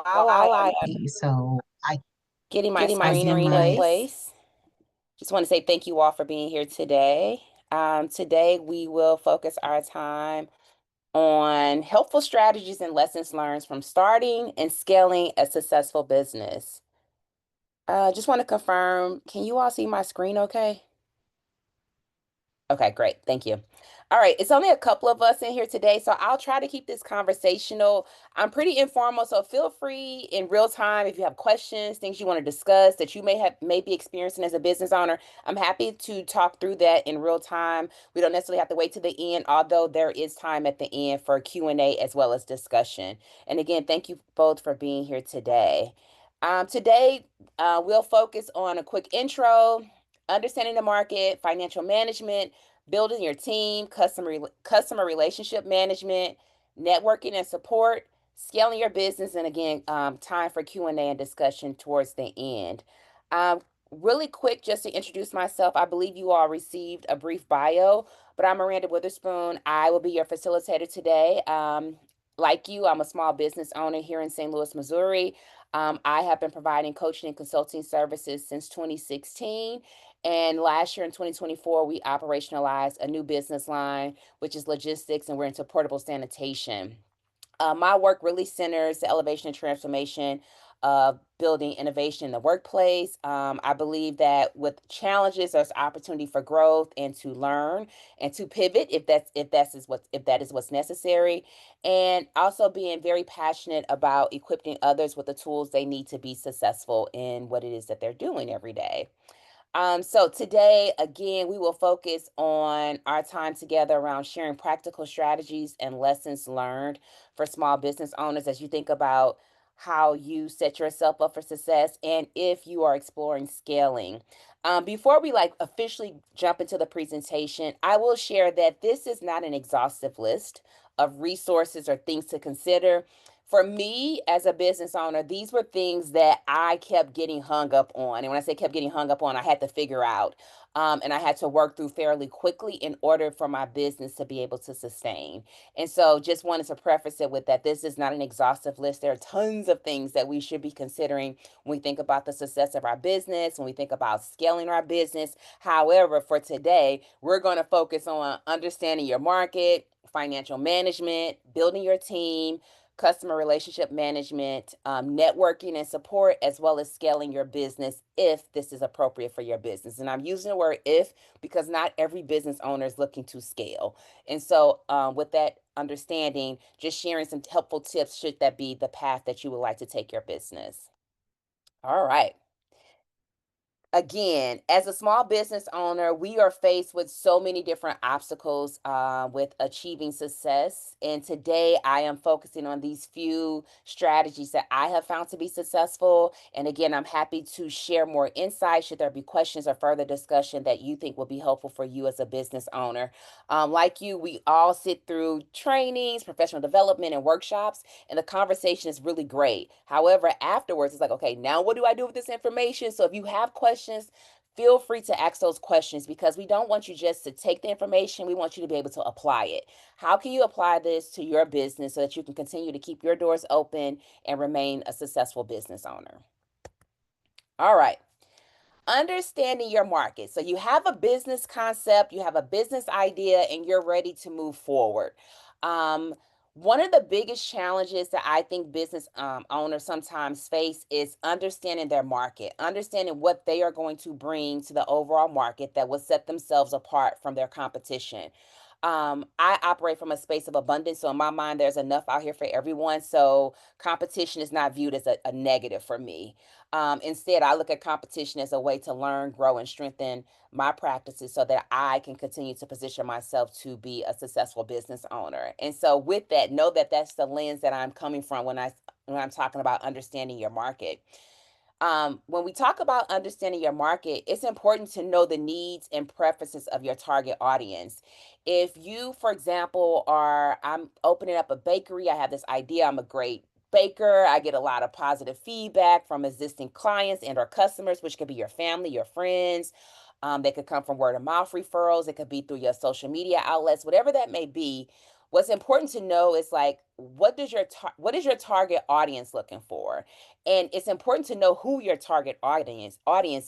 while I So I getting my I screen do in my place, just want to say thank you all for being here today. Today we will focus our time on helpful strategies and lessons learned from starting and scaling a successful business. Just want to confirm, can you all see my screen okay? Okay, great. Thank you. All right, it's only a couple of us in here today, so I'll try to keep this conversational. I'm pretty informal, so feel free in real time if you have questions, things you want to discuss that you may be experiencing as a business owner. I'm happy to talk through that in real time. We don't necessarily have to wait to the end, although there is time at the end for Q&A as well as discussion. And again, thank you both for being here today. Today, we'll focus on a quick intro, understanding the market, financial management, building your team, customer relationship management, networking and support, scaling your business, and again, time for Q&A and discussion towards the end. Um, Really quick, just to introduce myself, I believe you all received a brief bio, but I'm Miranda Witherspoon. I will be your facilitator today. Like you, I'm a small business owner here in St. Louis, Missouri. I have been providing coaching and consulting services since 2016. And last year in 2024, we operationalized a new business line, which is logistics, and we're into portable sanitation. My work really centers the elevation and transformation of building innovation in the workplace. I believe that with challenges, there's opportunity for growth and to learn and to pivot if that is what's necessary, and also being very passionate about equipping others with the tools they need to be successful in what it is that they're doing every day. So today, again, we will focus on our time together around sharing practical strategies and lessons learned for small business owners as you think about how you set yourself up for success and if you are exploring scaling. Before we officially jump into the presentation, I will share that this is not an exhaustive list of resources or things to consider. For me as a business owner, these were things that I kept getting hung up on. And when I say kept getting hung up on, I had to figure out. And I had to work through fairly quickly in order for my business to be able to sustain. And so just wanted to preface it with that this is not an exhaustive list. There are tons of things that we should be considering when we think about the success of our business, when we think about scaling our business. However, for today, we're going to focus on understanding your market, financial management, building your team, customer relationship management, networking and support, as well as scaling your business if this is appropriate for your business. And I'm using the word if because not every business owner is looking to scale. And so, with that understanding, just sharing some helpful tips should that be the path that you would like to take your business. All right. Again, as a small business owner, we are faced with so many different obstacles with achieving success. And today I am focusing on these few strategies that I have found to be successful. And again, I'm happy to share more insights should there be questions or further discussion that you think will be helpful for you as a business owner. Like you, we all sit through trainings, professional development, and workshops, and the conversation is really great. However, afterwards, it's like, okay, now what do I do with this information? So if you have questions, feel free to ask those questions because we don't want you just to take the information. We want you to be able to apply it. How can you apply this to your business so that you can continue to keep your doors open and remain a successful business owner? All right. Understanding your market. So you have a business concept, you have a business idea, and you're ready to move forward. Um, One of the biggest challenges that I think business owners sometimes face is understanding their market, understanding what they are going to bring to the overall market that will set themselves apart from their competition. I operate from a space of abundance. So in my mind, there's enough out here for everyone. So competition is not viewed as a negative for me. Instead, I look at competition as a way to learn, grow, and strengthen my practices so that I can continue to position myself to be a successful business owner. And so, with that, know that that's the lens that I'm coming from when I'm talking about understanding your market. When we talk about understanding your market, it's important to know the needs and preferences of your target audience. If you, for example, I'm opening up a bakery, I have this idea, I'm a great baker, I get a lot of positive feedback from existing clients and or customers, which could be your family, your friends. They could come from word of mouth referrals. It could be through your social media outlets, whatever that may be. what's important to know is like what is your target audience looking for? And it's important to know who your target audience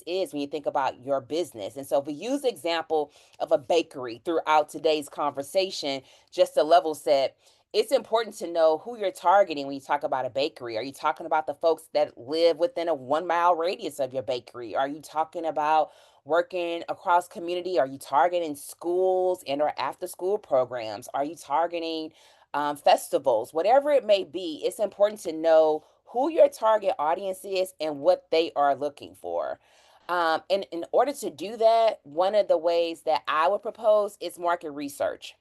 is when you think about your business. And so if we use the example of a bakery throughout today's conversation, just to level set, it's important to know who you're targeting when you talk about a bakery. Are you talking about the folks that live within a 1 mile radius of your bakery? Are you talking about working across community? Are you targeting schools and or after school programs? Are you targeting festivals? Whatever it may be, it's important to know who your target audience is and what they are looking for. And in order to do that, one of the ways that I would propose is market research.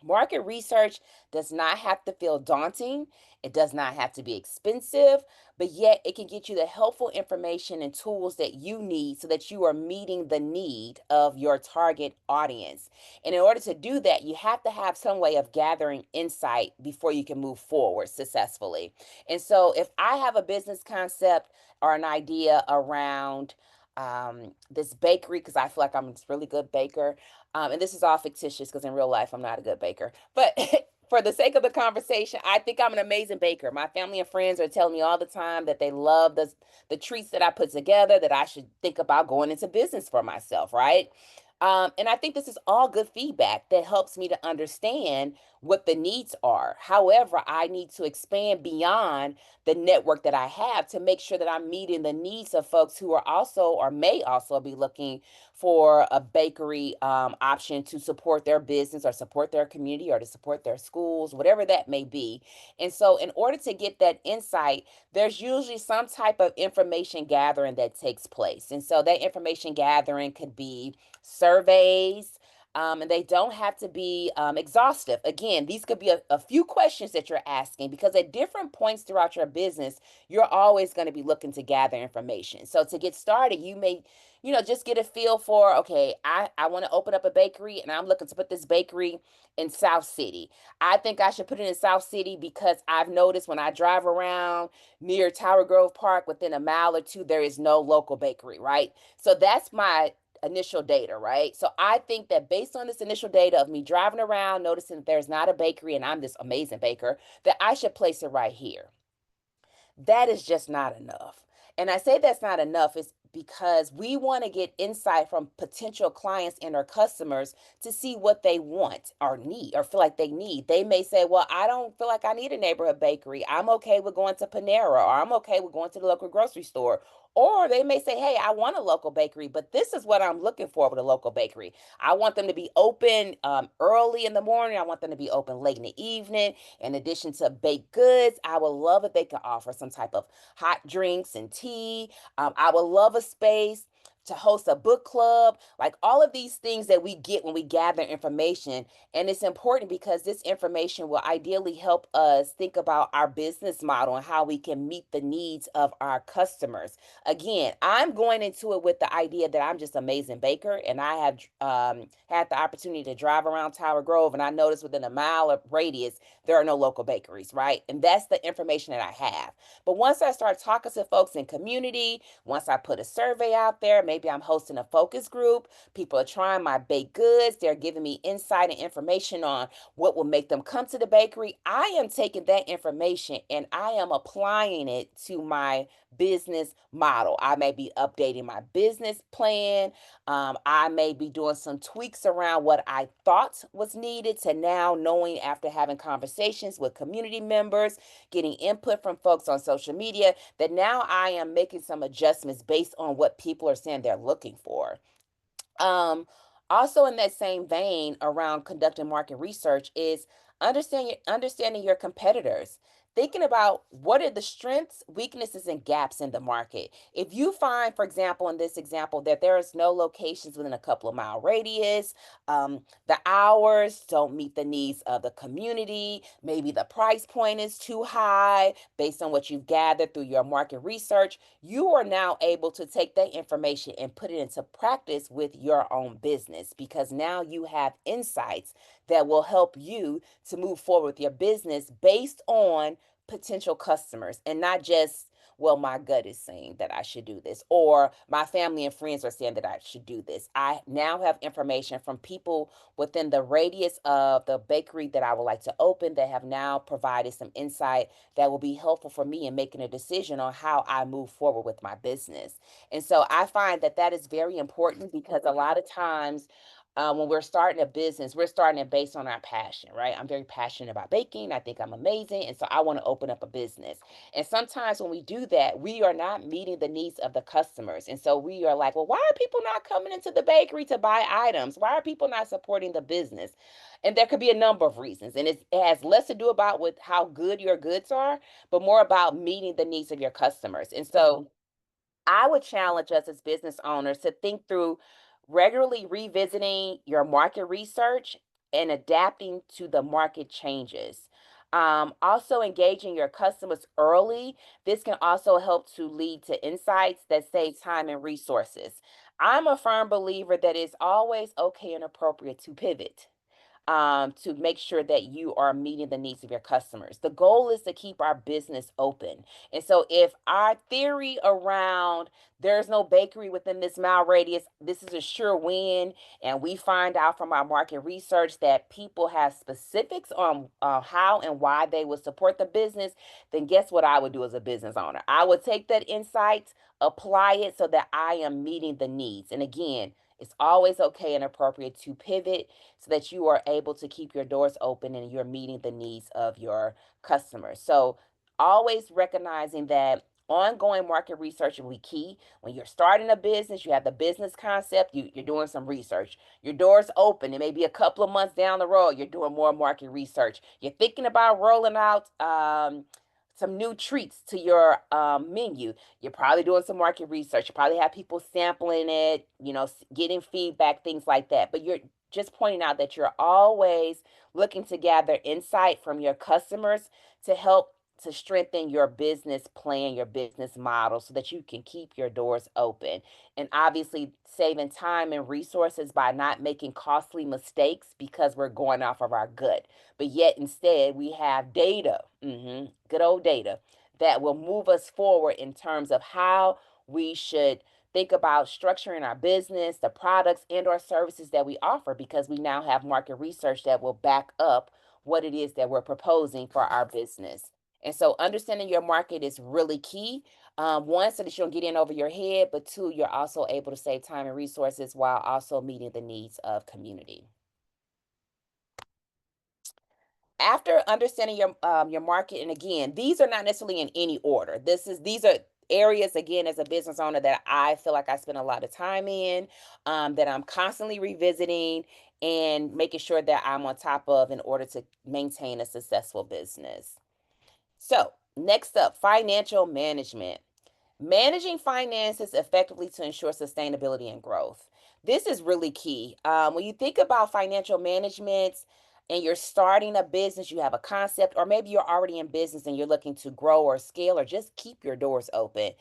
Market research does not have to feel daunting. It does not have to be expensive, but yet it can get you the helpful information and tools that you need so that you are meeting the need of your target audience. And in order to do that, you have to have some way of gathering insight before you can move forward successfully. And so, if I have a business concept or an idea around this bakery, because I feel like I'm a really good baker, and this is all fictitious because in real life, I'm not a good baker. But for the sake of the conversation, I think I'm an amazing baker. My family and friends are telling me all the time that they love the treats that I put together, that I should think about going into business for myself, right? And I think this is all good feedback that helps me to understand what the needs are. However, I need to expand beyond the network that I have to make sure that I'm meeting the needs of folks who are also or may also be looking for a bakery option to support their business or support their community or to support their schools, whatever that may be. And so, in order to get that insight, there's usually some type of information gathering that takes place. And so, that information gathering could be surveys. And they don't have to be exhaustive. Again, these could be a few questions that you're asking because at different points throughout your business, you're always going to be looking to gather information. So to get started, you may, just get a feel for, okay, I want to open up a bakery and I'm looking to put this bakery in South City. I think I should put it in South City because I've noticed when I drive around near Tower Grove Park within a mile or two, there is no local bakery, right? So that's my initial data, right? So I think that based on this initial data of me driving around, noticing that there's not a bakery and I'm this amazing baker, that I should place it right here. That is just not enough. And I say that's not enough is because we want to get insight from potential clients and our customers to see what they want or need or feel like they need. They may say, well, I don't feel like I need a neighborhood bakery. I'm okay with going to Panera or I'm okay with going to the local grocery store. Or they may say, hey, I want a local bakery, but this is what I'm looking for with a local bakery. I want them to be open early in the morning. I want them to be open late in the evening. In addition to baked goods, I would love if they could offer some type of hot drinks and tea. I would love a space to host a book club, like all of these things that we get when we gather information. And it's important because this information will ideally help us think about our business model and how we can meet the needs of our customers. Again, I'm going into it with the idea that I'm just an amazing baker, and I have had the opportunity to drive around Tower Grove, and I noticed within a mile of radius there are no local bakeries, right? And that's the information that I have. But once I start talking to folks in community, once I put a survey out there, maybe I'm hosting a focus group, people are trying my baked goods, they're giving me insight and information on what will make them come to the bakery. I am taking that information and I am applying it to my business model. I may be updating my business plan. I may be doing some tweaks around what I thought was needed to now knowing after having conversations with community members, getting input from folks on social media, that now I am making some adjustments based on what people are saying they're looking for. Um, Also in that same vein around conducting market research is understanding your competitors. Thinking about what are the strengths, weaknesses, and gaps in the market. If you find, for example, in this example, that there is no locations within a couple of mile radius, the hours don't meet the needs of the community, maybe the price point is too high based on what you've gathered through your market research, you are now able to take that information and put it into practice with your own business because now you have insights that will help you to move forward with your business based on potential customers and not just well, my gut is saying that I should do this, or my family and friends are saying that I should do this. I now have information from people within the radius of the bakery that I would like to open that have now provided some insight that will be helpful for me in making a decision on how I move forward with my business. And so I find that that is very important because a lot of times when we're starting a business, we're starting it based on our passion, right? I'm very passionate about baking. I think I'm amazing. And so I want to open up a business. And sometimes when we do that, we are not meeting the needs of the customers. And so we are like, well, why are people not coming into the bakery to buy items? Why are people not supporting the business? And there could be a number of reasons. And it has less to do about with how good your goods are, but more about meeting the needs of your customers. And so I would challenge us as business owners to think through regularly revisiting your market research and adapting to the market changes. Also, engaging your customers early. This can also help to lead to insights that save time and resources. I'm a firm believer that it's always okay and appropriate to pivot to make sure that you are meeting the needs of your customers. The goal is to keep our business open. And so, if our theory around there's no bakery within this mile radius, this is a sure win, and we find out from our market research that people have specifics on how and why they would support the business, then guess what I would do as a business owner? I would take that insight, apply it so that I am meeting the needs. And again, it's always okay and appropriate to pivot so that you are able to keep your doors open and you're meeting the needs of your customers. So, always recognizing that ongoing market research will be key. When you're starting a business, you have the business concept, you're doing some research. Your doors open, it may be a couple of months down the road, you're doing more market research. You're thinking about rolling out some new treats to your menu. You're probably doing some market research. You probably have people sampling it, getting feedback, things like that. But you're just pointing out that you're always looking to gather insight from your customers to help to strengthen your business plan, your business model, so that you can keep your doors open. And obviously, saving time and resources by not making costly mistakes because we're going off of our gut. But yet, instead, we have data, good old data, that will move us forward in terms of how we should think about structuring our business, the products and or services that we offer, because we now have market research that will back up what it is that we're proposing for our business. And so understanding your market is really key. One, so that you don't get in over your head, but two, you're also able to save time and resources while also meeting the needs of community. After understanding your market, and again, these are not necessarily in any order. These are areas, again, as a business owner, that I feel like I spend a lot of time in, that I'm constantly revisiting and making sure that I'm on top of in order to maintain a successful business. So next up, financial management. Managing finances effectively to ensure sustainability and growth. This is really key. When you think about financial management and you're starting a business, you have a concept, or maybe you're already in business and you're looking to grow or scale or just keep your doors open.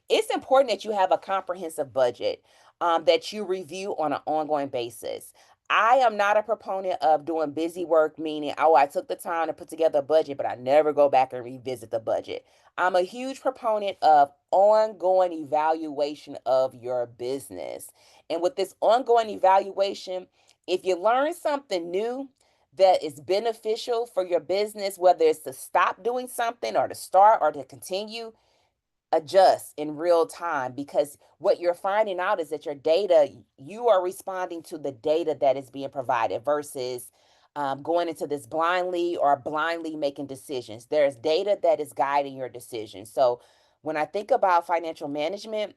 It's important that you have a comprehensive budget that you review on an ongoing basis. I am not a proponent of doing busy work, meaning, oh, I took the time to put together a budget, but I never go back and revisit the budget. I'm a huge proponent of ongoing evaluation of your business. And with this ongoing evaluation, if you learn something new that is beneficial for your business, whether it's to stop doing something or to start or to continue, adjust in real time, because what you're finding out is that your data, you are responding to the data that is being provided versus going into this blindly or blindly making decisions. There's data that is guiding your decisions. So when I think about financial management,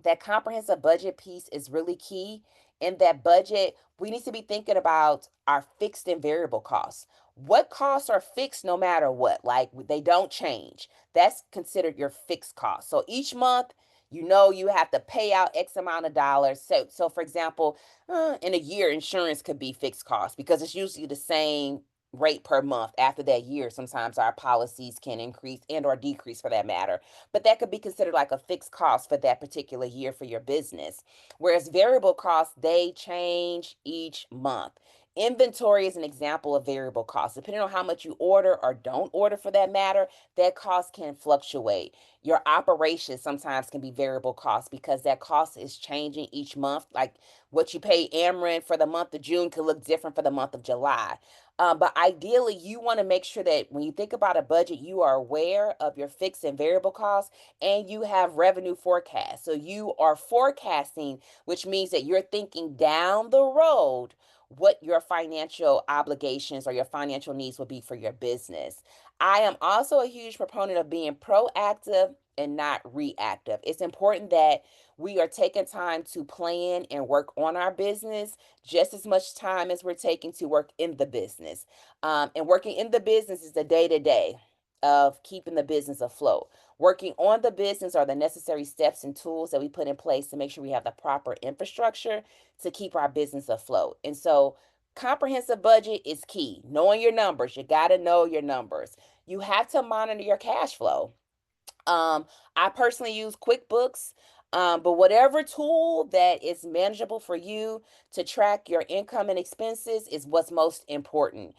that comprehensive budget piece is really key. In that budget, we need to be thinking about our fixed and variable costs. What costs are fixed no matter what? Like they don't change. That's considered your fixed cost. So each month, you have to pay out X amount of dollars. So for example, in a year, insurance could be fixed cost because it's usually the same rate per month. After that year, sometimes our policies can increase and or decrease for that matter, but that could be considered like a fixed cost for that particular year for your business. Whereas variable costs, they change each month. Inventory is an example of variable costs. Depending on how much you order or don't order for that matter, that cost can fluctuate. Your operations sometimes can be variable costs because that cost is changing each month. Like what you pay Ameren for the month of June could look different for the month of July. But ideally, you want to make sure that when you think about a budget, you are aware of your fixed and variable costs and you have revenue forecast. So you are forecasting, which means that you're thinking down the road what your financial obligations or your financial needs will be for your business. I am also a huge proponent of being proactive and not reactive. It's important that we are taking time to plan and work on our business just as much time as we're taking to work in the business. And working in the business is the day to day of keeping the business afloat. Working on the business are the necessary steps and tools that we put in place to make sure we have the proper infrastructure to keep our business afloat. And so, comprehensive budget is key. Knowing your numbers, you got to know your numbers. You have to monitor your cash flow. I personally use QuickBooks, but whatever tool that is manageable for you to track your income and expenses is what's most important.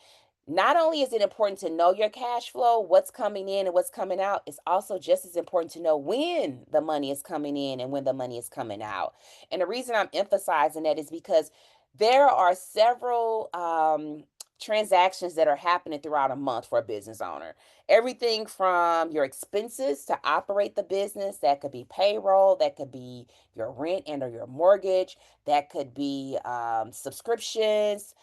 Not only is it important to know your cash flow, what's coming in and what's coming out, it's also just as important to know when the money is coming in and when the money is coming out. And the reason I'm emphasizing that is because there are several transactions that are happening throughout a month for a business owner. Everything from your expenses to operate the business, that could be payroll, that could be your rent and or your mortgage, that could be subscriptions,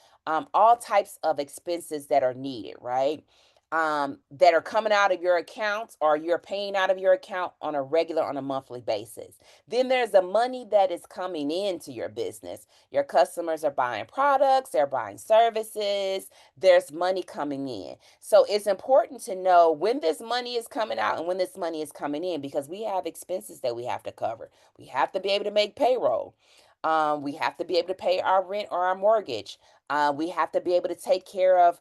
all types of expenses that are needed, right? That are coming out of your accounts or you're paying out of your account on a regular, on a monthly basis. Then there's the money that is coming into your business. Your customers are buying products, they're buying services, there's money coming in. So it's important to know when this money is coming out and when this money is coming in because we have expenses that we have to cover. We have to be able to make payroll. We have to be able to pay our rent or our mortgage. We have to be able to take care of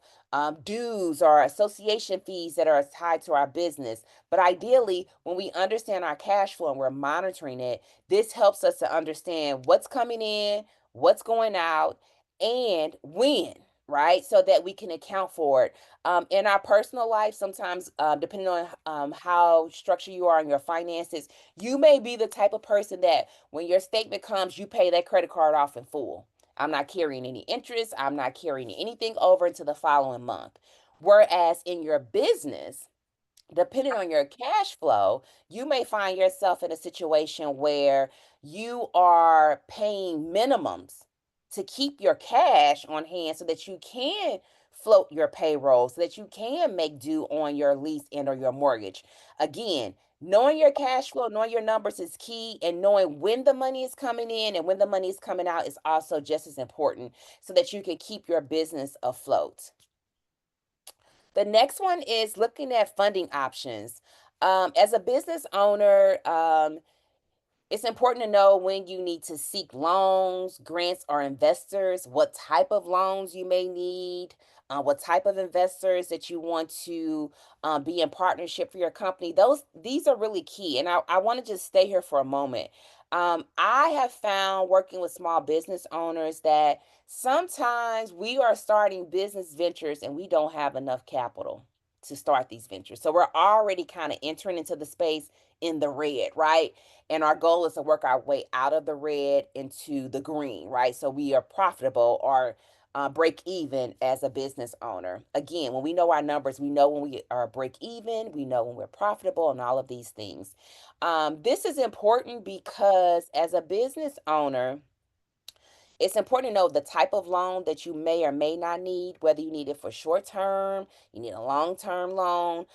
dues or association fees that are tied to our business. But ideally, when we understand our cash flow and we're monitoring it, this helps us to understand what's coming in, what's going out, and when, right? So that we can account for it. In our personal life, sometimes, depending on how structured you are in your finances, you may be the type of person that when your statement comes, you pay that credit card off in full. I'm not carrying any interest. I'm not carrying anything over into the following month. Whereas in your business, depending on your cash flow, you may find yourself in a situation where you are paying minimums to keep your cash on hand so that you can float your payroll, so that you can make due on your lease and or your mortgage. Again, knowing your cash flow, knowing your numbers is key, and knowing when the money is coming in and when the money is coming out is also just as important so that you can keep your business afloat. The next one is looking at funding options. As a business owner, it's important to know when you need to seek loans, grants, or investors, what type of loans you may need, what type of investors that you want to be in partnership for your company. These are really key. And I want to just stay here for a moment. I have found working with small business owners that sometimes we are starting business ventures and we don't have enough capital to start these ventures. So we're already kind of entering into the space in the red, right? And our goal is to work our way out of the red into the green, right? So we are profitable or break even as a business owner. Again, when we know our numbers, we know when we are break even, we know when we're profitable, and all of these things. This is important because as a business owner, it's important to know the type of loan that you may or may not need, whether you need it for short term, you need a long term loan,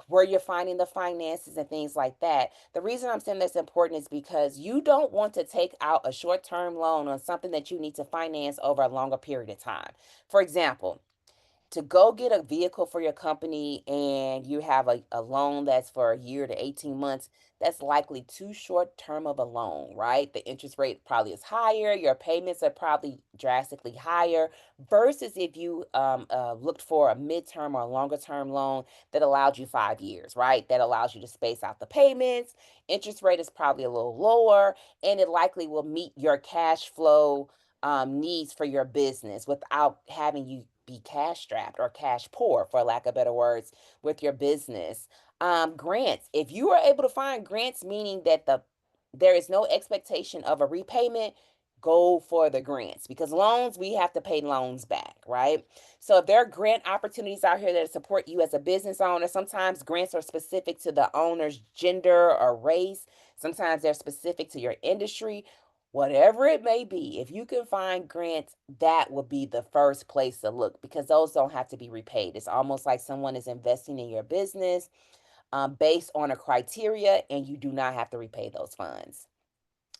where you're finding the finances and things like that. The reason I'm saying that's important is because you don't want to take out a short term loan on something that you need to finance over a longer period of time. For example, to go get a vehicle for your company and you have a loan that's for a year to 18 months, that's likely too short term of a loan, right? The interest rate probably is higher, your payments are probably drastically higher versus if you looked for a midterm or a longer term loan that allowed you 5 years, right? That allows you to space out the payments. Interest rate is probably a little lower and it likely will meet your cash flow needs for your business without having you be cash strapped or cash poor, for lack of better words, with your business. Grants. If you are able to find grants, meaning that there is no expectation of a repayment, go for the grants because loans, we have to pay loans back, right? So if there are grant opportunities out here that support you as a business owner, sometimes grants are specific to the owner's gender or race. Sometimes they're specific to your industry. Whatever it may be, if you can find grants, that will be the first place to look because those don't have to be repaid. It's almost like someone is investing in your business based on a criteria, and you do not have to repay those funds.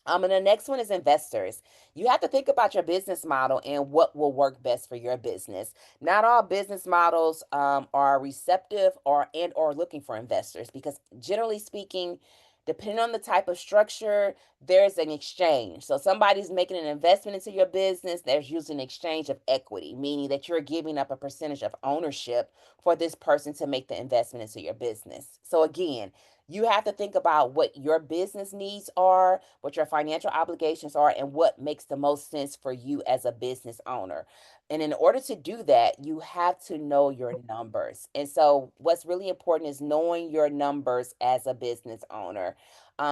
And the next one is investors. You have to think about your business model and what will work best for your business. Not all business models are receptive or looking for investors because generally speaking, depending on the type of structure, there's an exchange. So somebody's making an investment into your business, there's usually an exchange of equity, meaning that you're giving up a percentage of ownership for this person to make the investment into your business. So again, you have to think about what your business needs are, what your financial obligations are, and what makes the most sense for you as a business owner. And in order to do that, you have to know your numbers. And so, what's really important is knowing your numbers as a business owner.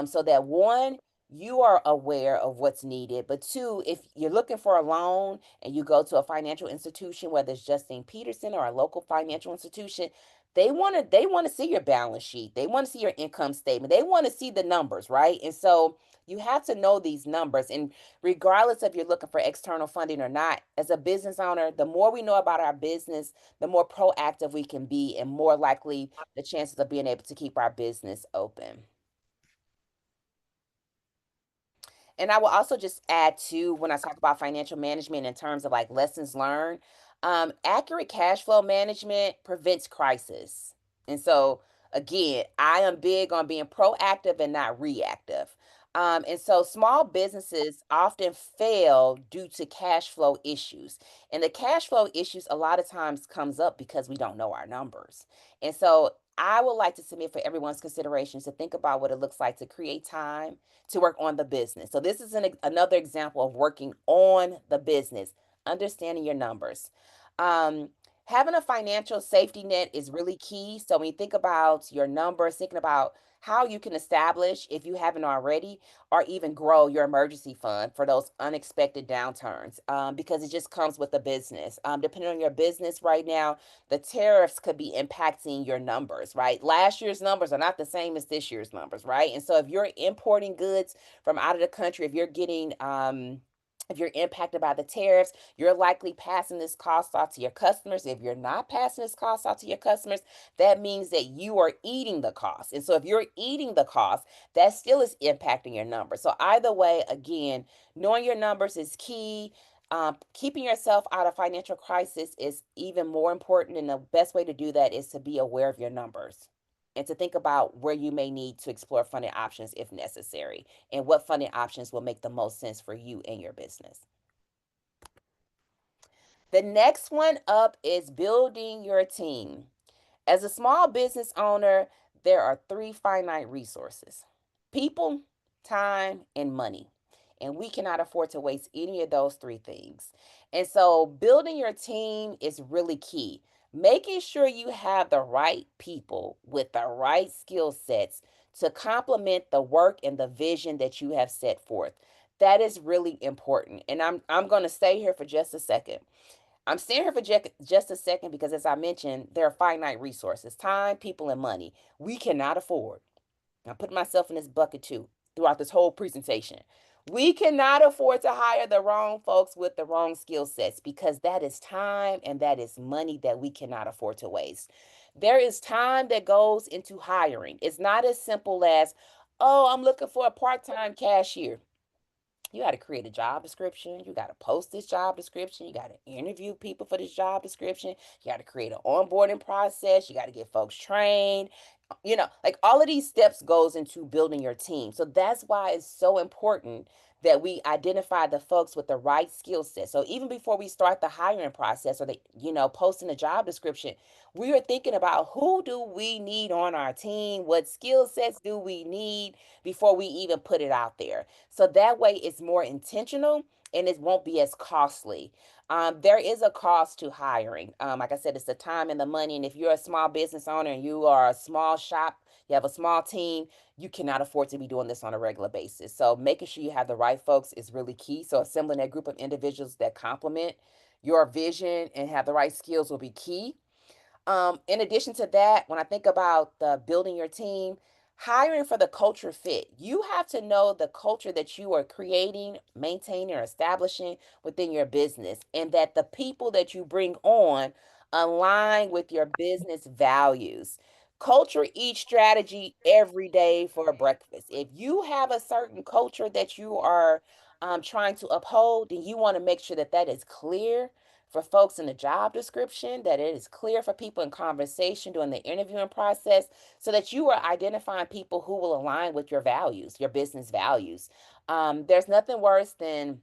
So that one, you are aware of what's needed. But two, if you're looking for a loan and you go to a financial institution, whether it's Justine Peterson or a local financial institution, they want to see your balance sheet. They want to see your income statement. They want to see the numbers, right? And so you have to know these numbers. And regardless if you're looking for external funding or not, as a business owner, the more we know about our business, the more proactive we can be and more likely the chances of being able to keep our business open. And I will also just add to when I talk about financial management in terms of like lessons learned, accurate cash flow management prevents crisis. And so, again, I am big on being proactive and not reactive. And so, small businesses often fail due to cash flow issues. And the cash flow issues a lot of times comes up because we don't know our numbers. And so, I would like to submit for everyone's consideration to think about what it looks like to create time to work on the business. So this is another example of working on the business, understanding your numbers. Um, Having a financial safety net is really key. So when you think about your numbers, thinking about how you can establish, if you haven't already, or even grow your emergency fund for those unexpected downturns, because it just comes with the business. Depending on your business right now, the tariffs could be impacting your numbers, right? Last year's numbers are not the same as this year's numbers, right? And so if you're importing goods from out of the country, if you're impacted by the tariffs, you're likely passing this cost off to your customers. If you're not passing this cost off to your customers, that means that you are eating the cost. And so if you're eating the cost, that still is impacting your numbers. So either way, again, knowing your numbers is key. Keeping yourself out of financial crisis is even more important, and the best way to do that is to be aware of your numbers and to think about where you may need to explore funding options if necessary and what funding options will make the most sense for you and your business. The next one up is building your team. As a small business owner, there are three finite resources: people, time, and money. And we cannot afford to waste any of those three things. And so, building your team is really key. Making sure you have the right people with the right skill sets to complement the work and the vision that you have set forth. That is really important. And I'm going to stay here for just a second. I'm staying here for just a second because, as I mentioned, there are finite resources: time, people, and money. We cannot afford. I'm putting myself in this bucket too throughout this whole presentation. We cannot afford to hire the wrong folks with the wrong skill sets because that is time and that is money that we cannot afford to waste. There is time that goes into hiring. It's not as simple as, oh, I'm looking for a part time cashier. You got to create a job description. You got to post this job description. You got to interview people for this job description. You got to create an onboarding process. You got to get folks trained. Like all of these steps goes into building your team. So that's why it's so important that we identify the folks with the right skill set. So even before we start the hiring process or posting a job description, we are thinking about who do we need on our team? What skill sets do we need before we even put it out there? So that way it's more intentional and it won't be as costly. There is a cost to hiring. Like I said, it's the time and the money. And if you're a small business owner and you are a small shop, you have a small team, you cannot afford to be doing this on a regular basis. So making sure you have the right folks is really key. So assembling that group of individuals that complement your vision and have the right skills will be key. In addition to that, when I think about the building your team, hiring for the culture fit, you have to know the culture that you are creating, maintaining, or establishing within your business, and that the people that you bring on align with your business values. Culture each strategy every day for breakfast. If you have a certain culture that you are trying to uphold, then you want to make sure that that is clear for folks in the job description, that it is clear for people in conversation during the interviewing process, so that you are identifying people who will align with your values, your business values. There's nothing worse than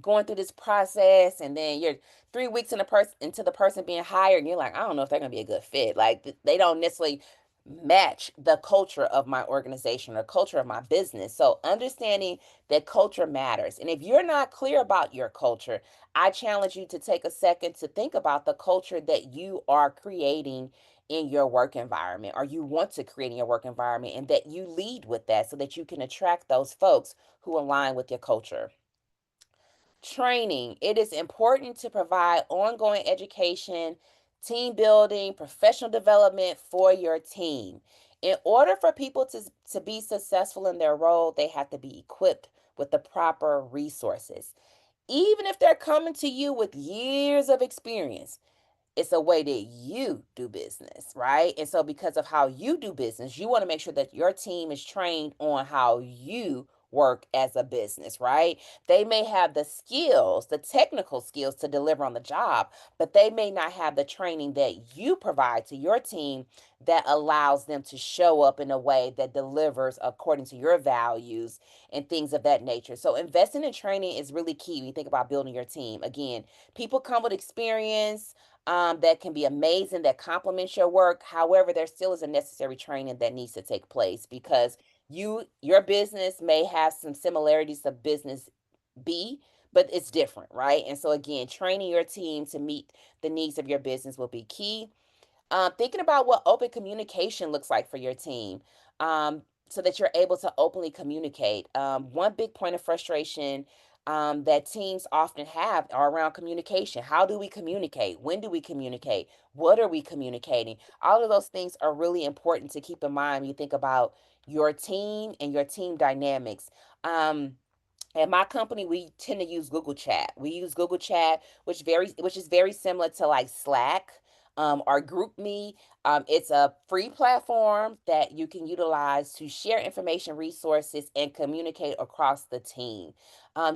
going through this process and then you're 3 weeks in the person into the person being hired and you're like, I don't know if they're going to be a good fit. Like they don't necessarily match the culture of my organization or culture of my business. So understanding that culture matters, and if you're not clear about your culture, I challenge you to take a second to think about the culture that you are creating in your work environment, or you want to create in your work environment, and that you lead with that so that you can attract those folks who align with your culture. Training. It is important to provide ongoing education, team building, professional development for your team. In order for people to be successful in their role, they have to be equipped with the proper resources. Even if they're coming to you with years of experience, it's a way that you do business, right? And so, because of how you do business, you want to make sure that your team is trained on how you work as a business, right? They may have the skills, the technical skills to deliver on the job, but they may not have the training that you provide to your team that allows them to show up in a way that delivers according to your values and things of that nature. So, investing in training is really key when you think about building your team. Again, people come with experience that can be amazing, that complements your work. However, there still is a necessary training that needs to take place because your business may have some similarities to business B, but it's different, right? And so again, training your team to meet the needs of your business will be key. Thinking about what open communication looks like for your team, so that you're able to openly communicate. One big point of frustration that teams often have are around communication. How do we communicate? When do we communicate? What are we communicating? All of those things are really important to keep in mind when you think about your team and your team dynamics. At my company, we tend to use Google Chat. We use Google Chat, which is very similar to like Slack, or GroupMe. It's a free platform that you can utilize to share information, resources, and communicate across the team.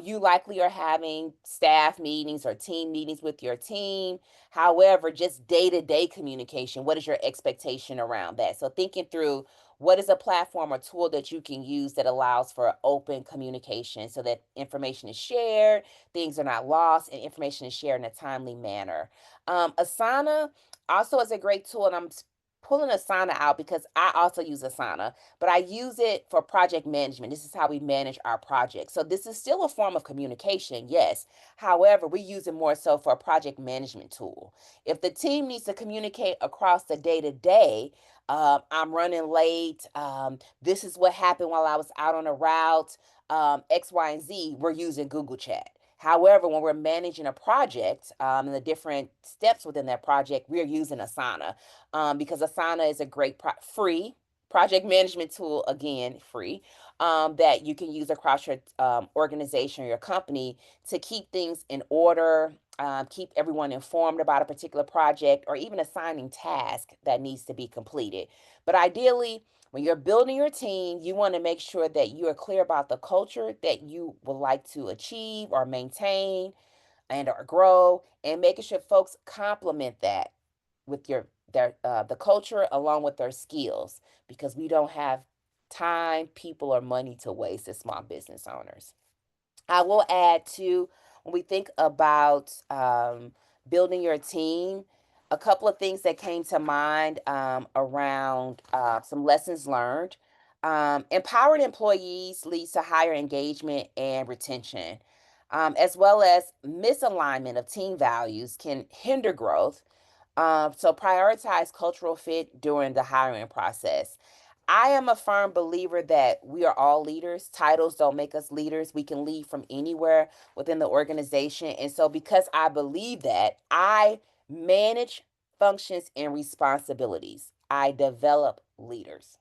You likely are having staff meetings or team meetings with your team. However, just day to day communication, what is your expectation around that? So, thinking through what is a platform or tool that you can use that allows for open communication so that information is shared, things are not lost, and information is shared in a timely manner. Asana also is a great tool, and pulling Asana out because I also use Asana, but I use it for project management. This is how we manage our projects. So this is still a form of communication, yes. However, we use it more so for a project management tool. If the team needs to communicate across the day to day, I'm running late. This is what happened while I was out on a route. X, Y, and Z. We're using Google Chat. However, when we're managing a project and the different steps within that project, we're using Asana because Asana is a great free project management tool, again, free, that you can use across your organization or your company to keep things in order, keep everyone informed about a particular project, or even assigning tasks that needs to be completed. But ideally, when you're building your team, you want to make sure that you are clear about the culture that you would like to achieve or maintain and or grow, and making sure folks complement that with the culture along with their skills, because we don't have time, people, or money to waste as small business owners. I will add to, when we think about building your team, a couple of things that came to mind around some lessons learned. Empowered employees leads to higher engagement and retention. as well as misalignment of team values can hinder growth. So prioritize cultural fit during the hiring process. I am a firm believer that we are all leaders. Titles don't make us leaders. We can lead from anywhere within the organization. And so, because I believe that, I manage functions and responsibilities. I develop leaders.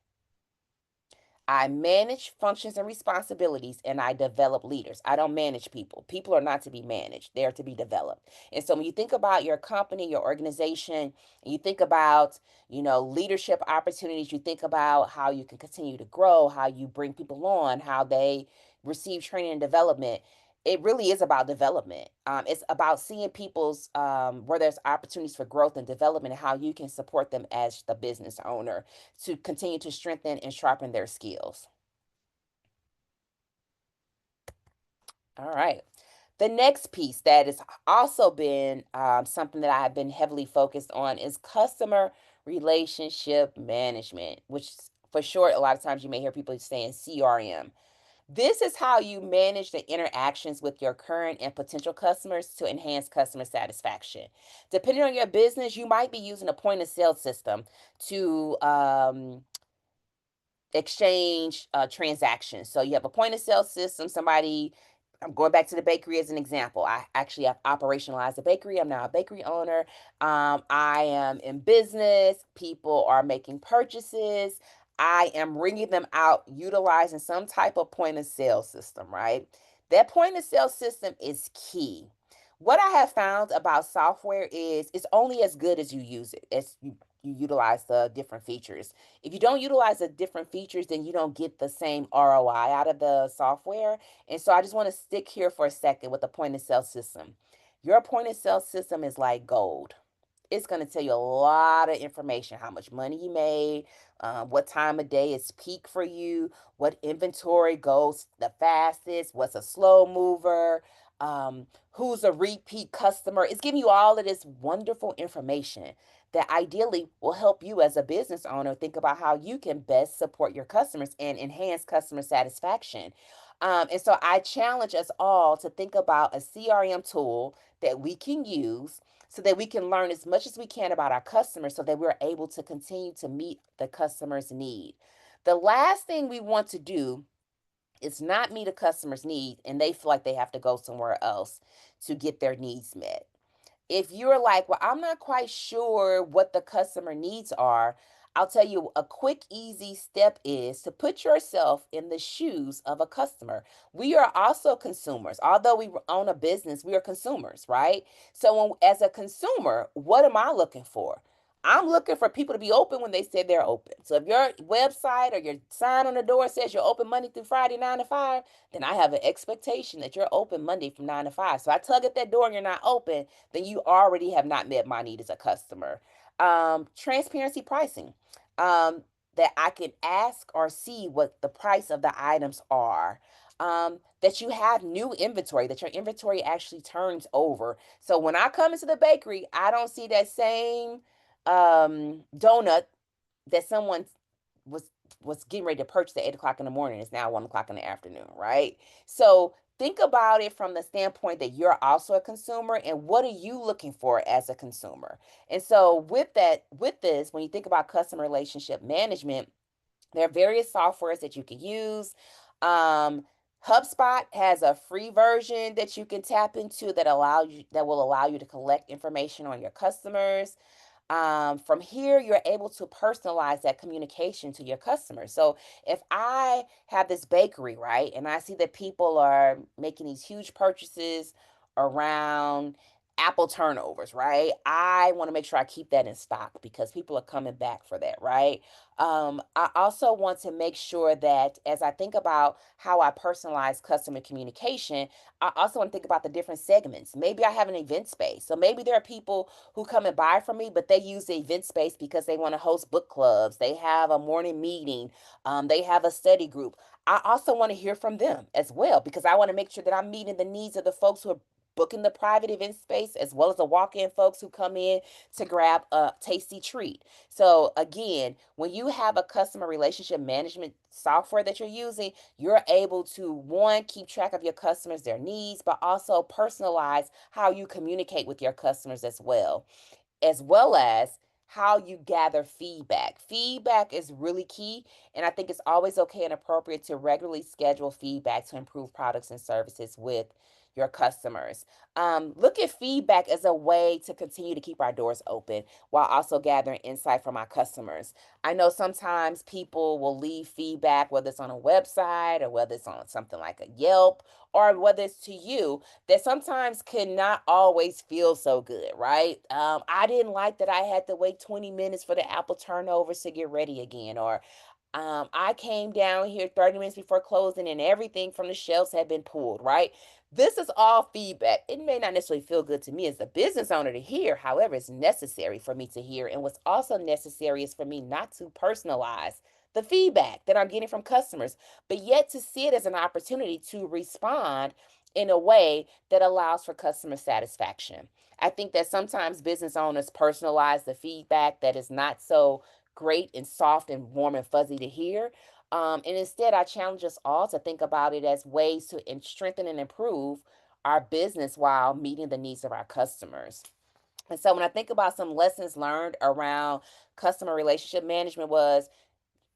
I manage functions and responsibilities and I develop leaders. I don't manage people. People are not to be managed, they are to be developed. And so when you think about your company, your organization, and you think about, leadership opportunities, you think about how you can continue to grow, how you bring people on, how they receive training and development. It really is about development. It's about seeing people's where there's opportunities for growth and development and how you can support them as the business owner to continue to strengthen and sharpen their skills. All right. The next piece that has also been something that I have been heavily focused on is customer relationship management, which for short, a lot of times you may hear people saying CRM. This is how you manage the interactions with your current and potential customers to enhance customer satisfaction. Depending on your business, you might be using a point of sale system to exchange transactions. So you have a point of sale system. I'm going back to the bakery as an example. I actually have operationalized a bakery. I'm now a bakery owner. I am in business. People are making purchases. I am ringing them out utilizing some type of point of sale system, right? That point of sale system is key. What I have found about software is it's only as good as you use it, as you utilize the different features. If you don't utilize the different features, then you don't get the same ROI out of the software. And so I just want to stick here for a second with the point of sale system. Your point of sale system is like gold. It's going to tell you a lot of information: how much money you made, what time of day is peak for you, what inventory goes the fastest, what's a slow mover, who's a repeat customer. It's giving you all of this wonderful information that ideally will help you as a business owner think about how you can best support your customers and enhance customer satisfaction. And so I challenge us all to think about a CRM tool that we can use so that we can learn as much as we can about our customers so that we're able to continue to meet the customer's need. The last thing we want to do is not meet a customer's need and they feel like they have to go somewhere else to get their needs met. If you're like, well, I'm not quite sure what the customer needs are, I'll tell you a quick, easy step is to put yourself in the shoes of a customer. We are also consumers. Although we own a business, we are consumers, right? So, as a consumer, what am I looking for? I'm looking for people to be open when they say they're open. So if your website or your sign on the door says you're open Monday through Friday, 9 to 5, then I have an expectation that you're open Monday from 9 to 5. So I tug at that door and you're not open, then you already have not met my need as a customer. Transparency pricing. That I can ask or see what the price of the items are. That you have new inventory, that your inventory actually turns over. So when I come into the bakery, I don't see that same donut that someone was was getting ready to purchase at 8 o'clock in the morning. It's now 1 o'clock in the afternoon, right? So think about it from the standpoint that you're also a consumer and what are you looking for as a consumer. And so with this, when you think about customer relationship management, there are various softwares that you can use. Um, HubSpot has a free version that you can tap into that will allow you to collect information on your customers. From here, you're able to personalize that communication to your customers. So if I have this bakery, right, and I see that people are making these huge purchases around apple turnovers, right? I want to make sure I keep that in stock because people are coming back for that, right? I also want to make sure that as I think about how I personalize customer communication, I also want to think about the different segments. Maybe I have an event space. So maybe there are people who come and buy from me, but they use the event space because they want to host book clubs. They have a morning meeting. They have a study group. I also want to hear from them as well because I want to make sure that I'm meeting the needs of the folks who are booking the private event space as well as the walk-in folks who come in to grab a tasty treat. So again, when you have a customer relationship management software that you're using, you're able to one, keep track of your customers, their needs, but also personalize how you communicate with your customers as well as how you gather feedback. Feedback is really key, and I think it's always okay and appropriate to regularly schedule feedback to improve products and services with your customers. Look at feedback as a way to continue to keep our doors open while also gathering insight from our customers. I know sometimes people will leave feedback, whether it's on a website or whether it's on something like a Yelp or whether it's to you, that sometimes cannot always feel so good, right? I didn't like that I had to wait 20 minutes for the apple turnovers to get ready again, or I came down here 30 minutes before closing and everything from the shelves had been pulled, right? This is all feedback. It may not necessarily feel good to me as the business owner to hear. However, it's necessary for me to hear. And what's also necessary is for me not to personalize the feedback that I'm getting from customers, but yet to see it as an opportunity to respond in a way that allows for customer satisfaction. I think that sometimes business owners personalize the feedback that is not so great and soft and warm and fuzzy to hear. And instead, I challenge us all to think about it as ways to strengthen and improve our business while meeting the needs of our customers. And so when I think about some lessons learned around customer relationship management was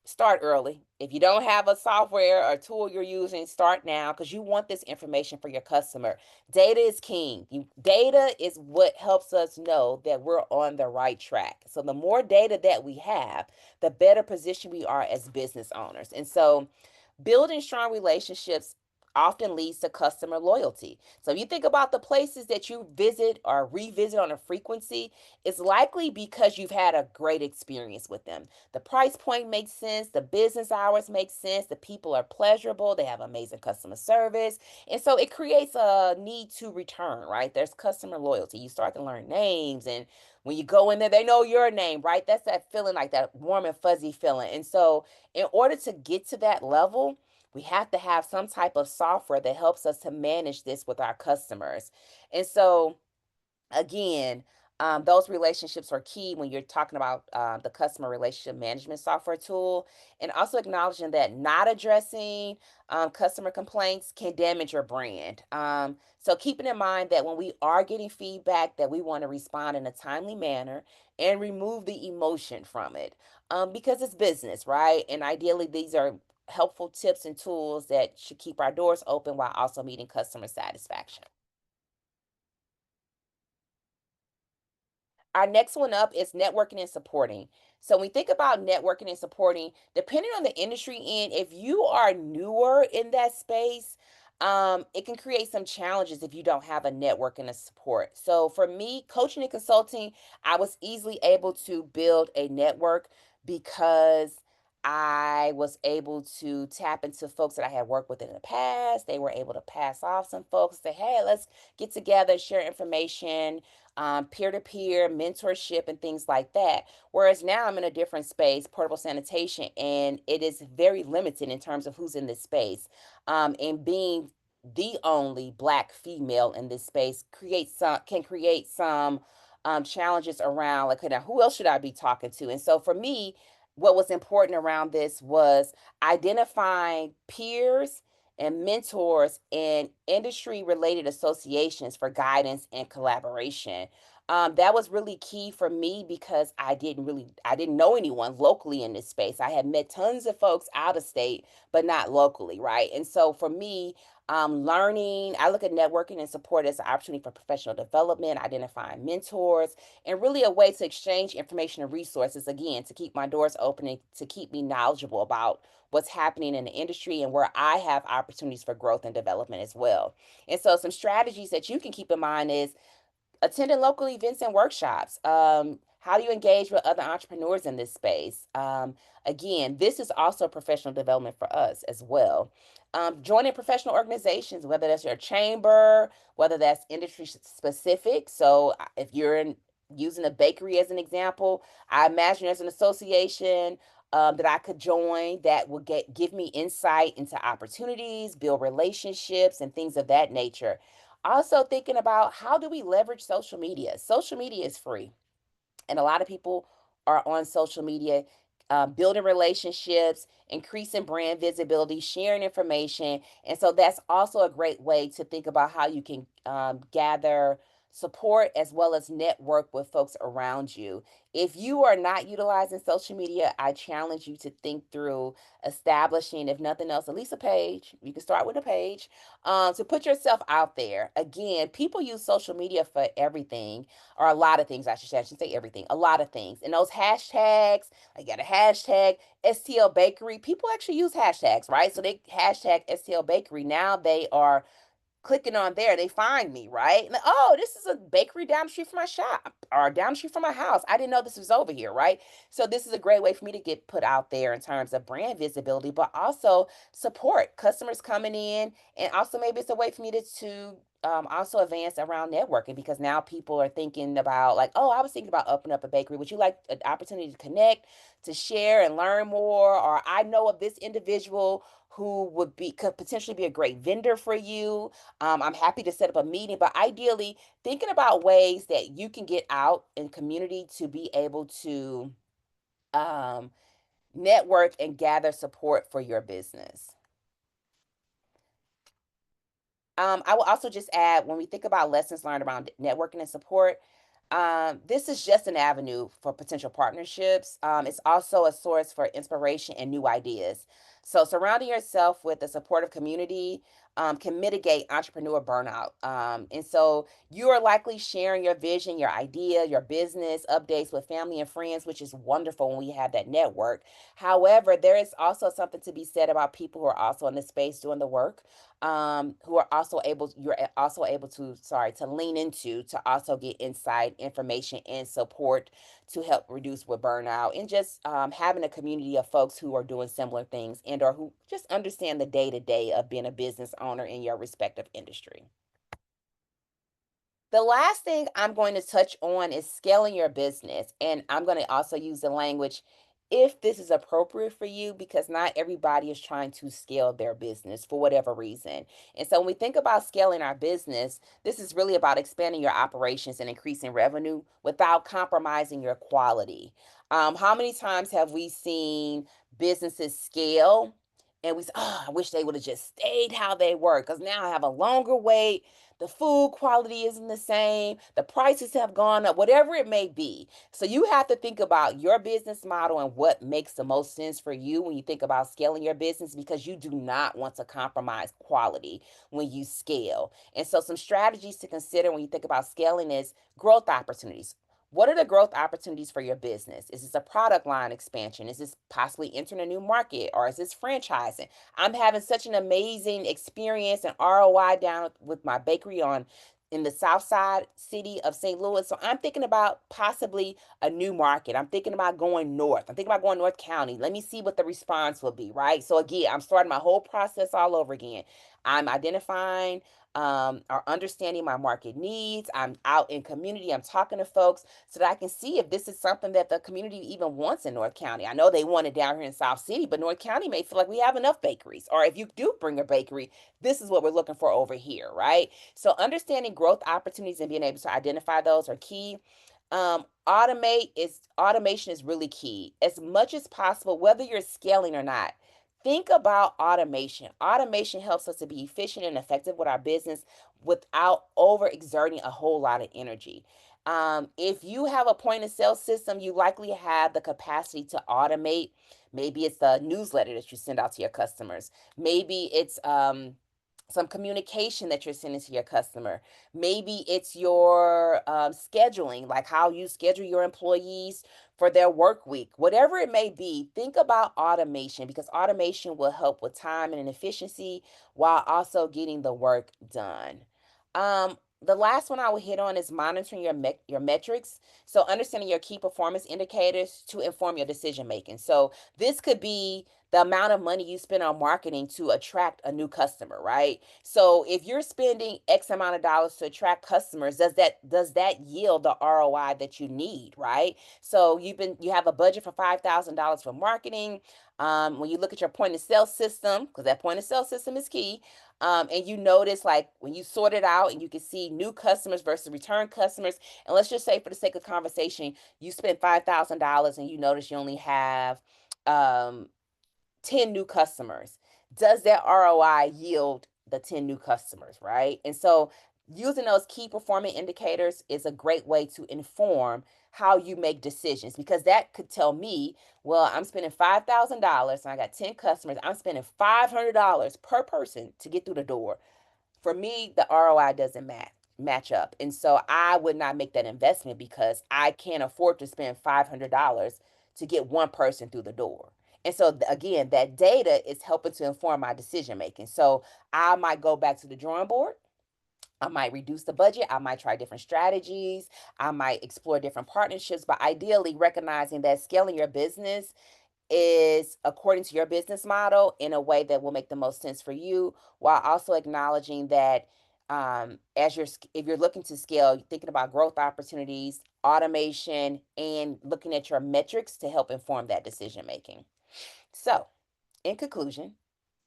start early. If you don't have a software or tool you're using, start now because you want this information for your customer. Data is king. Data is what helps us know that we're on the right track. So the more data that we have, the better position we are as business owners. And so building strong relationships often leads to customer loyalty. So if you think about the places that you visit or revisit on a frequency, it's likely because you've had a great experience with them. The price point makes sense, the business hours make sense, the people are pleasurable, they have amazing customer service. And so it creates a need to return, right? There's customer loyalty. You start to learn names, and when you go in there, they know your name, right? That's that feeling, like that warm and fuzzy feeling. And so in order to get to that level, we have to have some type of software that helps us to manage this with our customers. And so again, those relationships are key when you're talking about the customer relationship management software tool, and also acknowledging that not addressing customer complaints can damage your brand. So keeping in mind that when we are getting feedback, that we want to respond in a timely manner and remove the emotion from it, because it's business, right? And ideally, these are helpful tips and tools that should keep our doors open while also meeting customer satisfaction. Our next one up is networking and supporting. So when we think about networking and supporting, depending on the industry in, if you are newer in that space, it can create some challenges if you don't have a network and a support. So for me, coaching and consulting, I was easily able to build a network because I was able to tap into folks that I had worked with in the past. They were able to pass off some folks, say, hey, let's get together, share information, peer to peer mentorship, and things like that. Whereas now I'm in a different space, portable sanitation, and it is very limited in terms of who's in this space. And being the only Black female in this space creates some can create some challenges around like, okay, now who else should I be talking to? And so for me, what was important around this was identifying peers and mentors in industry related associations for guidance and collaboration. That was really key for me because I didn't know anyone locally in this space. I had met tons of folks out of state, but not locally, right? And so for me, learning, I look at networking and support as an opportunity for professional development, identifying mentors, and really a way to exchange information and resources, again, to keep my doors open and to keep me knowledgeable about what's happening in the industry and where I have opportunities for growth and development as well. And so some strategies that you can keep in mind is attending local events and workshops. How do you engage with other entrepreneurs in this space? Again, this is also professional development for us as well. Joining professional organizations, whether that's your chamber, whether that's industry specific. So if you're using a bakery as an example, I imagine there's an association that I could join that will give me insight into opportunities, build relationships, and things of that nature. Also thinking about how do we leverage social media? Social media is free, and a lot of people are on social media, building relationships, increasing brand visibility, sharing information. And so that's also a great way to think about how you can gather support as well as network with folks around you. If you are not utilizing social media, I challenge you to think through establishing, if nothing else, at least a page. You can start with a page, to put yourself out there. Again, people use social media for everything, or a lot of things, I should say. I shouldn't say everything, a lot of things. And those hashtags, I got a hashtag STL Bakery. People actually use hashtags, right? So they hashtag STL Bakery. Now they are clicking on there, they find me, right? And, oh, this is a bakery down the street from my shop or down the street from my house. I didn't know this was over here, right? So this is a great way for me to get put out there in terms of brand visibility, but also support customers coming in. And also maybe it's a way for me to also advance around networking, because now people are thinking about, like, oh, I was thinking about opening up a bakery. Would you like an opportunity to connect, to share and learn more? Or I know of this individual who could potentially be a great vendor for you. I'm happy to set up a meeting, but ideally, thinking about ways that you can get out in community to be able to um, network and gather support for your business. I will also just add, when we think about lessons learned around networking and support, this is just an avenue for potential partnerships. It's also a source for inspiration and new ideas. So, surrounding yourself with a supportive community can mitigate entrepreneur burnout. And so, you are likely sharing your vision, your idea, your business updates with family and friends, which is wonderful when we have that network. However, there is also something to be said about people who are also in the space doing the work, who are also able, you're also able to, sorry, to lean into, to also get insight, information, and support to help reduce with burnout, and just having a community of folks who are doing similar things and or who just understand the day to day of being a business owner in your respective industry. The last thing I'm going to touch on is scaling your business. And I'm going to also use the language, if this is appropriate for you, because not everybody is trying to scale their business for whatever reason. And so when we think about scaling our business, this is really about expanding your operations and increasing revenue without compromising your quality. How many times have we seen businesses scale and we say, oh, I wish they would have just stayed how they were, because now I have a longer wait, the food quality isn't the same, the prices have gone up, whatever it may be. So you have to think about your business model and what makes the most sense for you when you think about scaling your business, because you do not want to compromise quality when you scale. And so some strategies to consider when you think about scaling is growth opportunities. What are the growth opportunities for your business? Is this a product line expansion? Is this possibly entering a new market, or is this franchising? I'm having such an amazing experience and ROI down with my bakery on in the south side city of St. Louis. So I'm thinking about possibly a new market. I'm thinking about going north. I'm thinking about going North County. Let me see what the response will be, right? So again, I'm starting my whole process all over again. I'm identifying or understanding my market needs. I'm out in community. I'm talking to folks so that I can see if this is something that the community even wants in North County. I know they want it down here in South City, but North County may feel like we have enough bakeries. Or if you do bring a bakery, this is what we're looking for over here, right? So understanding growth opportunities and being able to identify those are key. Automation is really key. As much as possible, whether you're scaling or not, think about automation. Automation helps us to be efficient and effective with our business without overexerting a whole lot of energy. If you have a point of sale system, you likely have the capacity to automate. Maybe it's the newsletter that you send out to your customers. Maybe it's some communication that you're sending to your customer. Maybe it's your scheduling, like how you schedule your employees for their work week. Whatever it may be, think about automation, because automation will help with time and efficiency while also getting the work done. The last one I will hit on is monitoring your metrics. So understanding your key performance indicators to inform your decision making. So this could be the amount of money you spend on marketing to attract a new customer, right? So if you're spending X amount of dollars to attract customers, does that yield the ROI that you need, right? So you have a budget for $5,000 for marketing. When you look at your point of sale system, because that point of sale system is key, And you notice like when you sort it out and you can see new customers versus return customers. And let's just say for the sake of conversation, you spent $5,000 and you notice you only have um 10 new customers. Does that ROI yield the 10 new customers, right? And so using those key performance indicators is a great way to inform how you make decisions because that could tell me, well, I'm spending $5,000 and I got 10 customers. I'm spending $500 per person to get through the door. For me, the ROI doesn't match up. And so I would not make that investment because I can't afford to spend $500 to get one person through the door. And so again, that data is helping to inform my decision making. So I might go back to the drawing board. I might reduce the budget. I might try different strategies. I might explore different partnerships, but ideally recognizing that scaling your business is according to your business model in a way that will make the most sense for you, while also acknowledging that as you're if you're looking to scale, thinking about growth opportunities, automation, and looking at your metrics to help inform that decision making. So in conclusion,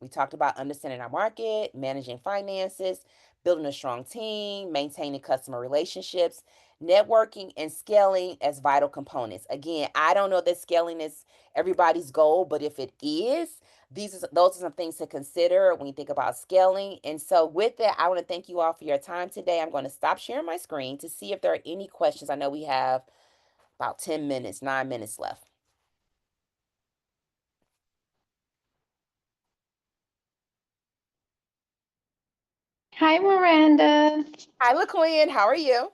we talked about understanding our market, managing finances, building a strong team, maintaining customer relationships, networking, and scaling as vital components. Again, I don't know that scaling is everybody's goal, but if it is, those are some things to consider when you think about scaling. And so, with that, I want to thank you all for your time today. I'm going to stop sharing my screen to see if there are any questions. I know we have about 10 minutes, 9 minutes left. Hi, Miranda. Hi, LaQuinn. How are you?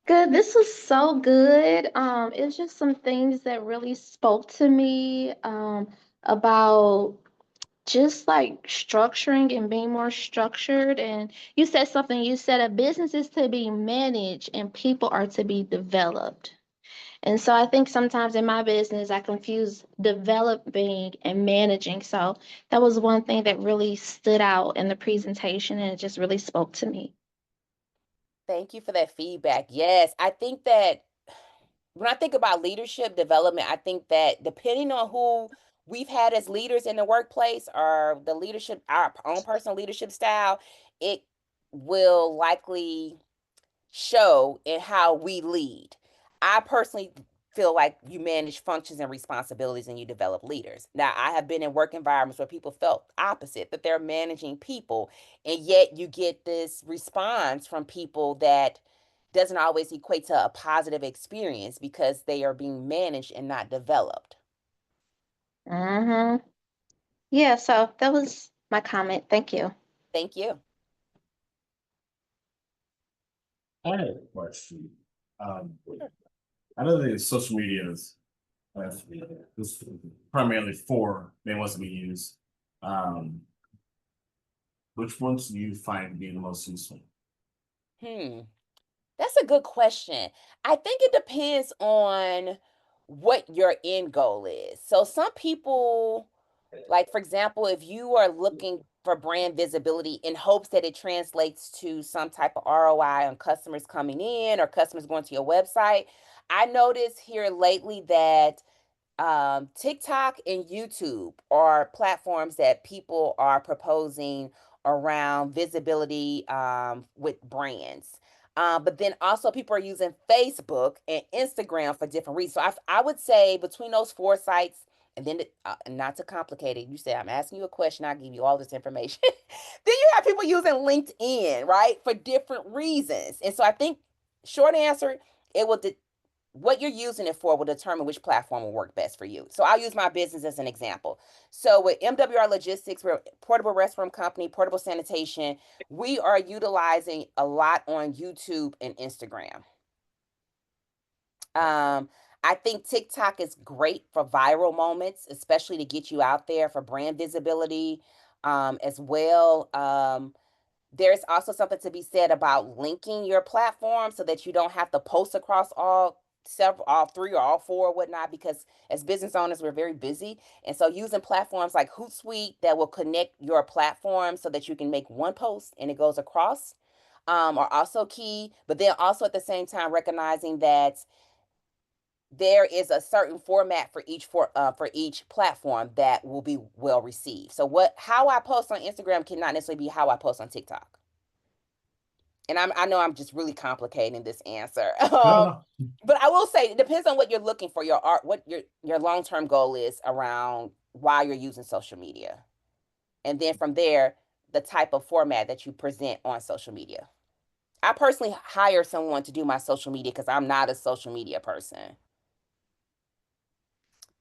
Good. This was so good. It's just some things that really spoke to me about just like structuring and being more structured. And you said something, you said a business is to be managed and people are to be developed. And so I think sometimes in my business, I confuse developing and managing. So that was one thing that really stood out in the presentation and it just really spoke to me. Thank you for that feedback. Yes, I think that when I think about leadership development, I think that depending on who we've had as leaders in the workplace or the leadership, our own personal leadership style, it will likely show in how we lead. I personally feel like you manage functions and responsibilities and you develop leaders. Now, I have been in work environments where people felt opposite, that they're managing people, and yet you get this response from people that doesn't always equate to a positive experience because they are being managed and not developed. Mm-hmm. Yeah, so that was my comment. Thank you. Thank you. I have a question. Um, I know that social media is this primarily for main ones that we use. Um, which ones do you find being the most useful? Hmm. That's a good question. I think it depends on what your end goal is. So some people, like for example, if you are looking for brand visibility in hopes that it translates to some type of ROI on customers coming in or customers going to your website, I noticed here lately that TikTok and YouTube are platforms that people are proposing around visibility with brands. But then also people are using Facebook and Instagram for different reasons. So I would say between those four sites, and then not to complicate it, you say I'm asking you a question, I'll give you all this information. Then you have people using LinkedIn, right, for different reasons. And so I think short answer, it will what you're using it for will determine which platform will work best for you. So I'll use my business as an example. So with MWR Logistics, we're a portable restroom company, portable sanitation. We are utilizing a lot on YouTube and Instagram. Um, I think TikTok is great for viral moments, especially to get you out there for brand visibility as well. There's also something to be said about linking your platform so that you don't have to post across all three or all four or whatnot, because as business owners, we're very busy. And so using platforms like Hootsuite that will connect your platform so that you can make one post and it goes across are also key. But then also at the same time, recognizing that there is a certain format for each platform that will be well received. So how I post on Instagram cannot necessarily be how I post on TikTok. And I know I'm just really complicating this answer. No, no. But I will say it depends on what you're looking for, your art, what your long-term goal is around why you're using social media. And then from there, the type of format that you present on social media. I personally hire someone to do my social media because I'm not a social media person.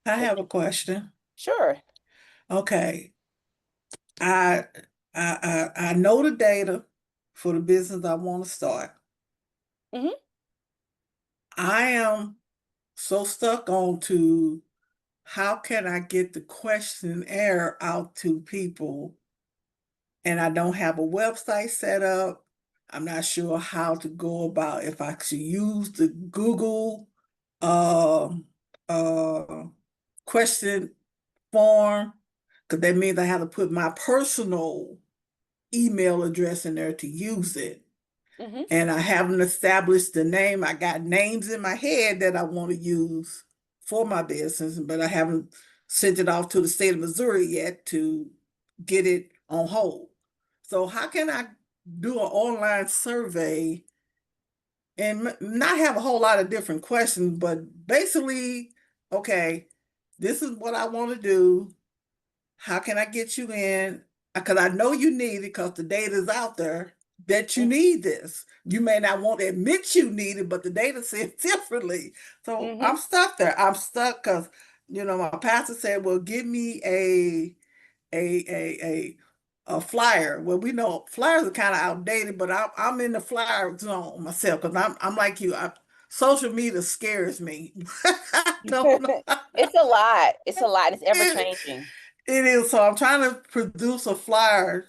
I have a question. Sure. Okay. I I know the data for the business I want to start. Mm-hmm. I am so stuck on to how can I get the questionnaire out to people, and I don't have a website set up. I'm not sure how to go about if I should use the Google uh, uh, question form, because that means I have to put my personal email address in there to use it. Mm-hmm. And I haven't established the name. I got names in my head that I want to use for my business, but I haven't sent it off to the state of Missouri yet to get it on hold. So how can I do an online survey and not have a whole lot of different questions, but basically, okay, this is what I want to do. How can I get you in? Because I know you need it because the data is out there that you need this. You may not want to admit you need it, but the data says differently. So Mm-hmm. I'm stuck there. I'm stuck because, my pastor said, well, give me a, a, a, a flyer. Well, we know flyers are kind of outdated, but I'm in the flyer zone myself because I'm like you. Social media scares me. I don't know. It's a lot. It's a lot. It's ever It, changing. it is. So I'm trying to produce a flyer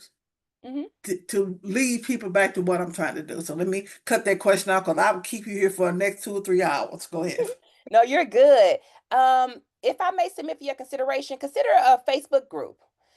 Mm-hmm. to lead people back to what I'm trying to do. So let me cut that question out because I will keep you here for the next 2 or 3 hours. Go ahead. No, you're good. If I may submit for your consideration, consider a Facebook group.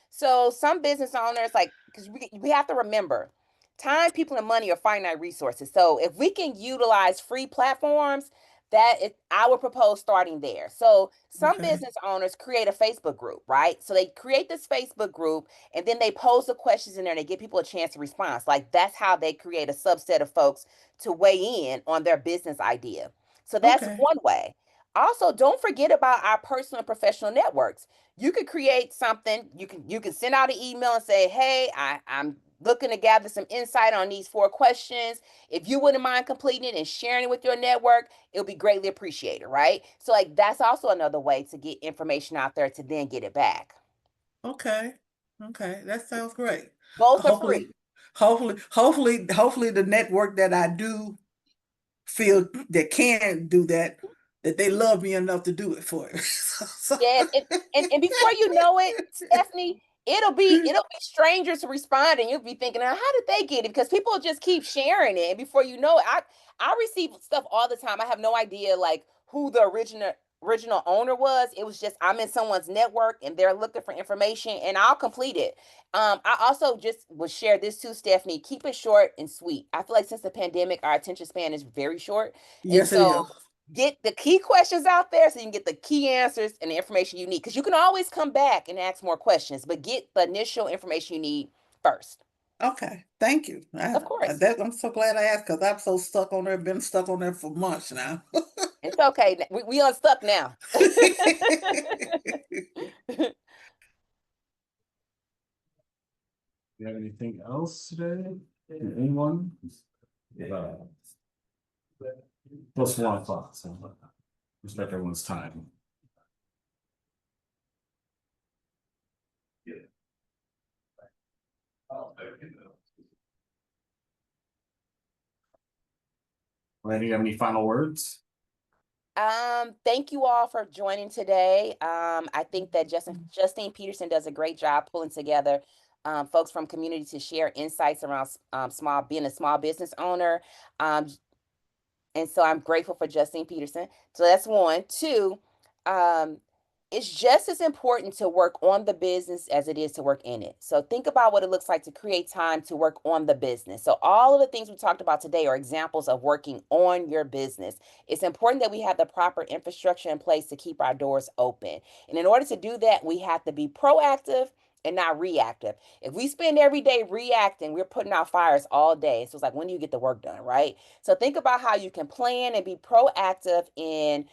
So some business owners, like, because we have to remember, time, people, and money are finite resources. So if we can utilize free platforms, I would propose starting there. So some Okay. business owners create a Facebook group, right? So they create this Facebook group and then they pose the questions in there and they give people a chance to respond. Like that's how they create a subset of folks to weigh in on their business idea. So that's Okay. one way. Also, don't forget about our personal and professional networks. You could create something. You can send out an email and say, "Hey, I'm looking to gather some insight on these 4 questions. If you wouldn't mind completing it and sharing it with your network, it'll be greatly appreciated." Right? So, like that's also another way to get information out there to then get it back. Okay. Okay. That sounds great. Both are Hopefully, free. hopefully the network that I do feel that can do that, that they love me enough to do it for it. Yes, and before you know it, Stephanie, it'll be strangers responding. You'll be thinking, "Now, how did they get it?" Because people just keep sharing it, and before you know it, I receive stuff all the time. I have no idea like who the original owner was. It was just I'm in someone's network and they're looking for information, and I'll complete it. I also just would share this too, Stephanie. Keep it short and sweet. I feel like since the pandemic, our attention span is very short, and Yes, it so is. get the key questions out there so you can get the key answers and the information you need. Because you can always come back and ask more questions, but get the initial information you need first. Okay, thank you. Of course. I'm so glad I asked because I'm so stuck on there, been stuck on there for months now. It's okay. We unstuck now. You have anything else today? Anyone? Plus 1 o'clock, so respect everyone's time. Randy, you have any final words? Thank you all for joining today. I think that Justine Peterson does a great job pulling together folks from community to share insights around being a small business owner. Um, and so I'm grateful for Justine Peterson. So that's one. Two, um, it's just as important to work on the business as it is to work in it. So think about what it looks like to create time to work on the business. So all of the things we talked about today are examples of working on your business. It's important that we have the proper infrastructure in place to keep our doors open. And in order to do that, we have to be proactive and not reactive. If we spend every day reacting, we're putting out fires all day. So it's like, when do you get the work done, right? So think about how you can plan and be proactive in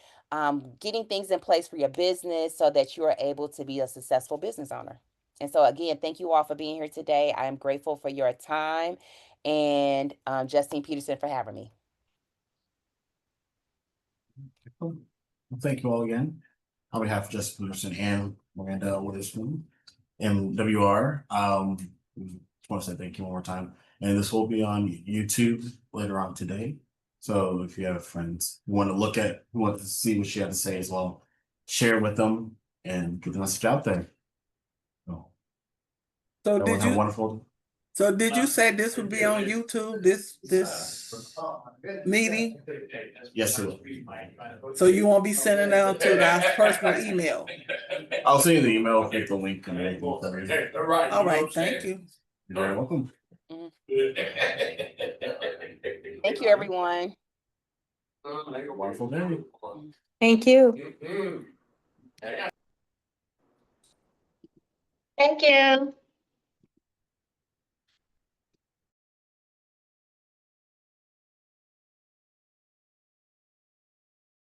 getting things in place for your business so that you are able to be a successful business owner. And so, again, thank you all for being here today. I am grateful for your time, and Justine Peterson for having me. Well, thank you all again. On behalf of Jessica Peterson and Maranda Witherspoon, MWR, we just want to say thank you one more time. And this will be on YouTube later on today. So if you have friends who want to see what she had to say as well, share with them and get the message out there. So, So everyone did have a you, wonderful. so did you say this would be on YouTube, this meeting? Yes, it will. So you won't be sending out to our personal email? I'll send you the email with the link and everything. All right, thank you. You're very welcome. Thank you, everyone. Wonderful day. Thank you. Thank you.